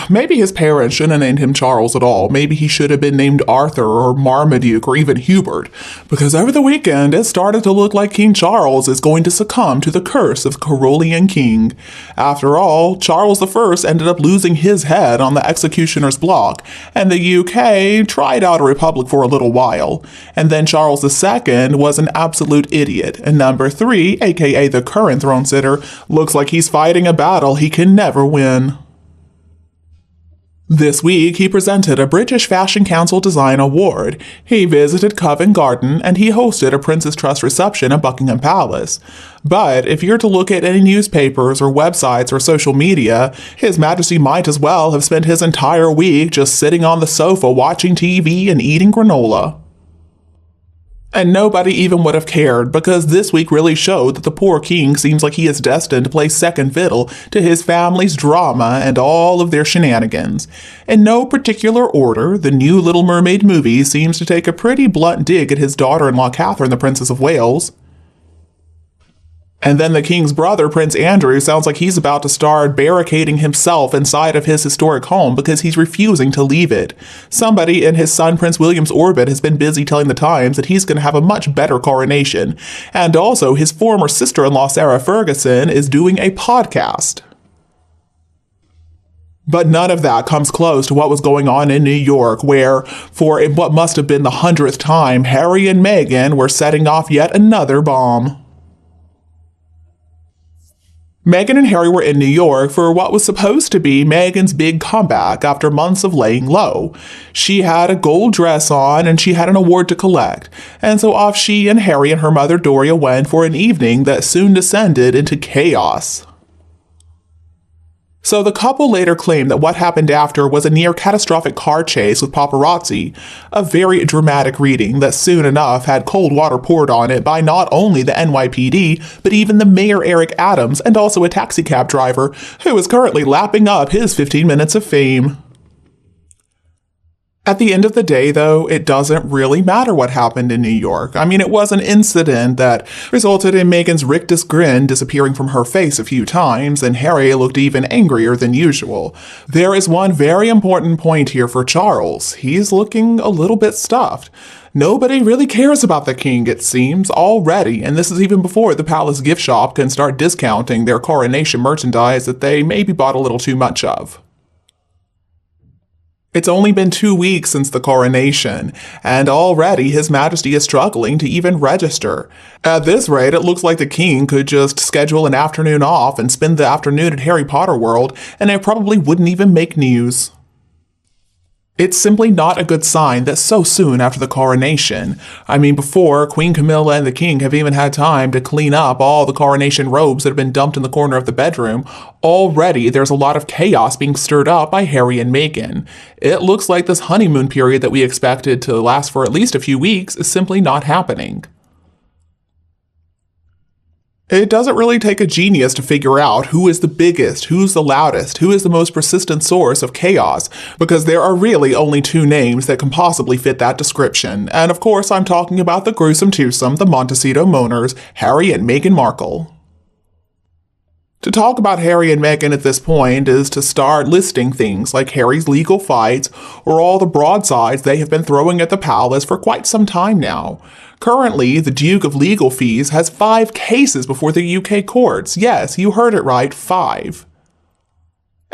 Maybe his parents shouldn't have named him Charles at all. Maybe he should have been named Arthur or Marmaduke or even Hubert, because over the weekend it started to look like King Charles is going to succumb to the curse of Carolean king. After all, Charles I ended up losing his head on the executioner's block, and the UK tried out a republic for a little while. And then Charles II was an absolute idiot, and number 3, aka the current throne sitter, looks like he's fighting a battle he can never win. This week, he presented a British Fashion Council Design Award, he visited Covent Garden, and he hosted a Prince's Trust reception at Buckingham Palace. But if you're to look at any newspapers or websites or social media, His Majesty might as well have spent his entire week just sitting on the sofa watching TV and eating granola. And nobody even would have cared, because this week really showed that the poor king seems like he is destined to play second fiddle to his family's drama and all of their shenanigans. In no particular order, the new Little Mermaid movie seems to take a pretty blunt dig at his daughter-in-law Catherine, the Princess of Wales. And then the king's brother, Prince Andrew, sounds like he's about to start barricading himself inside of his historic home because he's refusing to leave it. Somebody in his son Prince William's orbit has been busy telling the Times that he's going to have a much better coronation. And also, his former sister-in-law, Sarah Ferguson, is doing a podcast. But none of that comes close to what was going on in New York, where, for what must have been the 100th time, Harry and Meghan were setting off yet another bomb. Meghan and Harry were in New York for what was supposed to be Meghan's big comeback after months of laying low. She had a gold dress on and she had an award to collect, and so off she and Harry and her mother Doria went for an evening that soon descended into chaos. So the couple later claimed that what happened after was a near-catastrophic car chase with paparazzi, a very dramatic reading that soon enough had cold water poured on it by not only the NYPD, but even the Mayor Eric Adams and also a taxicab driver who is currently lapping up his 15 minutes of fame. At the end of the day, though, it doesn't really matter what happened in New York. I mean, it was an incident that resulted in Meghan's rictus grin disappearing from her face a few times, and Harry looked even angrier than usual. There is one very important point here for Charles. He's looking a little bit stuffed. Nobody really cares about the king, it seems, already, and this is even before the palace gift shop can start discounting their coronation merchandise that they maybe bought a little too much of. It's only been 2 weeks since the coronation, and already His Majesty is struggling to even register. At this rate, it looks like the king could just schedule an afternoon off and spend the afternoon at Harry Potter World, and it probably wouldn't even make news. It's simply not a good sign that so soon after the coronation, I mean before Queen Camilla and the king have even had time to clean up all the coronation robes that have been dumped in the corner of the bedroom, already there's a lot of chaos being stirred up by Harry and Meghan. It looks like this honeymoon period that we expected to last for at least a few weeks is simply not happening. It doesn't really take a genius to figure out who is the biggest, who's the loudest, who is the most persistent source of chaos, because there are really only 2 names that can possibly fit that description. And of course, I'm talking about the gruesome twosome, the Montecito Moaners, Harry and Meghan Markle. To talk about Harry and Meghan at this point is to start listing things like Harry's legal fights or all the broadsides they have been throwing at the palace for quite some time now. Currently, the Duke of Legal Fees has 5 cases before the UK courts. Yes, you heard it right, 5.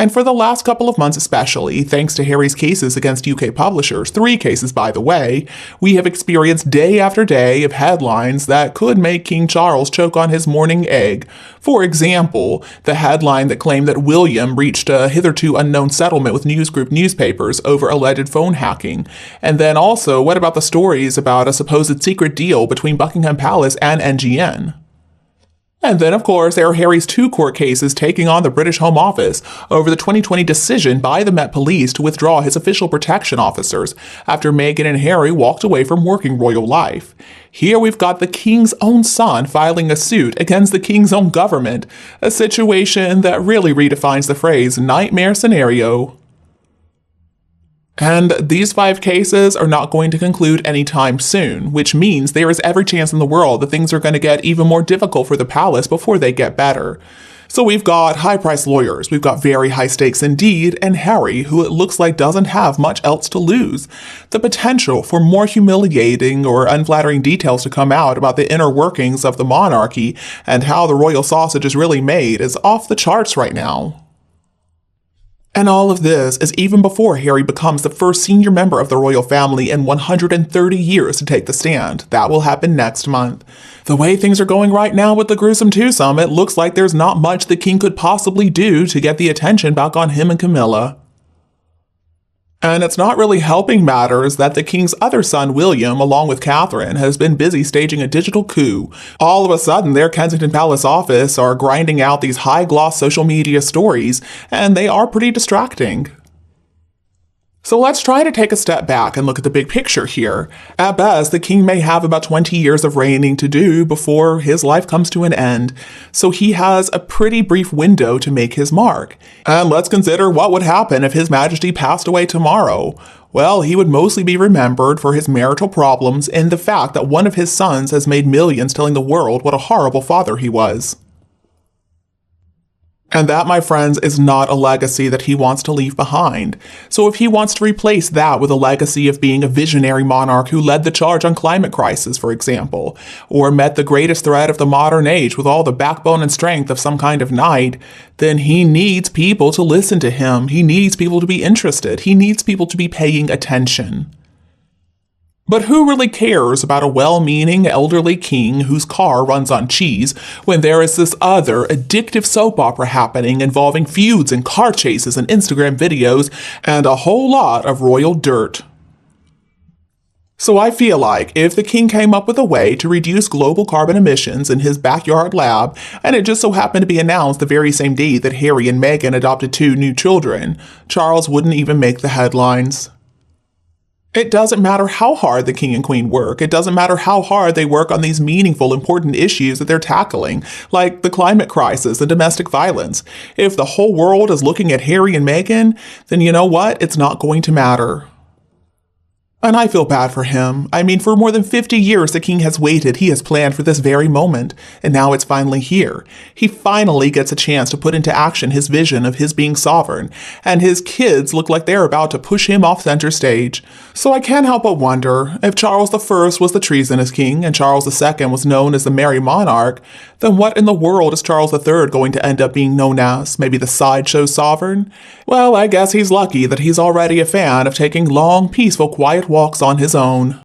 And for the last couple of months especially, thanks to Harry's cases against UK publishers, 3 cases by the way, we have experienced day after day of headlines that could make King Charles choke on his morning egg. For example, the headline that claimed that William reached a hitherto unknown settlement with News Group newspapers over alleged phone hacking. And then also, what about the stories about a supposed secret deal between Buckingham Palace and NGN? And then, of course, there are Harry's 2 court cases taking on the British Home Office over the 2020 decision by the Met Police to withdraw his official protection officers after Meghan and Harry walked away from working royal life. Here we've got the king's own son filing a suit against the king's own government, a situation that really redefines the phrase nightmare scenario. And these 5 cases are not going to conclude anytime soon, which means there is every chance in the world that things are going to get even more difficult for the palace before they get better. So we've got high-priced lawyers, we've got very high stakes indeed, and Harry, who it looks like doesn't have much else to lose. The potential for more humiliating or unflattering details to come out about the inner workings of the monarchy and how the royal sausage is really made is off the charts right now. And all of this is even before Harry becomes the first senior member of the royal family in 130 years to take the stand. That will happen next month. The way things are going right now with the gruesome twosome, it looks like there's not much the king could possibly do to get the attention back on him and Camilla. And it's not really helping matters that the king's other son, William, along with Catherine, has been busy staging a digital coup. All of a sudden, their Kensington Palace office are grinding out these high-gloss social media stories, and they are pretty distracting. So let's try to take a step back and look at the big picture here. At best, the king may have about 20 years of reigning to do before his life comes to an end, so he has a pretty brief window to make his mark. And let's consider what would happen if His Majesty passed away tomorrow. Well, he would mostly be remembered for his marital problems and the fact that one of his sons has made millions telling the world what a horrible father he was. And that, my friends, is not a legacy that he wants to leave behind. So if he wants to replace that with a legacy of being a visionary monarch who led the charge on climate crisis, for example, or met the greatest threat of the modern age with all the backbone and strength of some kind of knight, then he needs people to listen to him. He needs people to be interested. He needs people to be paying attention. But who really cares about a well-meaning elderly king whose car runs on cheese when there is this other addictive soap opera happening involving feuds and car chases and Instagram videos and a whole lot of royal dirt? So I feel like if the king came up with a way to reduce global carbon emissions in his backyard lab, and it just so happened to be announced the very same day that Harry and Meghan adopted 2 new children, Charles wouldn't even make the headlines. It doesn't matter how hard the king and queen work. It doesn't matter how hard they work on these meaningful, important issues that they're tackling, like the climate crisis and domestic violence. If the whole world is looking at Harry and Meghan, then you know what? It's not going to matter. And I feel bad for him. I mean, for more than 50 years, the king has waited. He has planned for this very moment, and now it's finally here. He finally gets a chance to put into action his vision of his being sovereign, and his kids look like they're about to push him off center stage. So I can't help but wonder, if Charles I was the treasonous king and Charles II was known as the merry monarch, then what in the world is Charles III going to end up being known as? Maybe the sideshow sovereign? Well, I guess he's lucky that he's already a fan of taking long, peaceful, quiet walks on his own.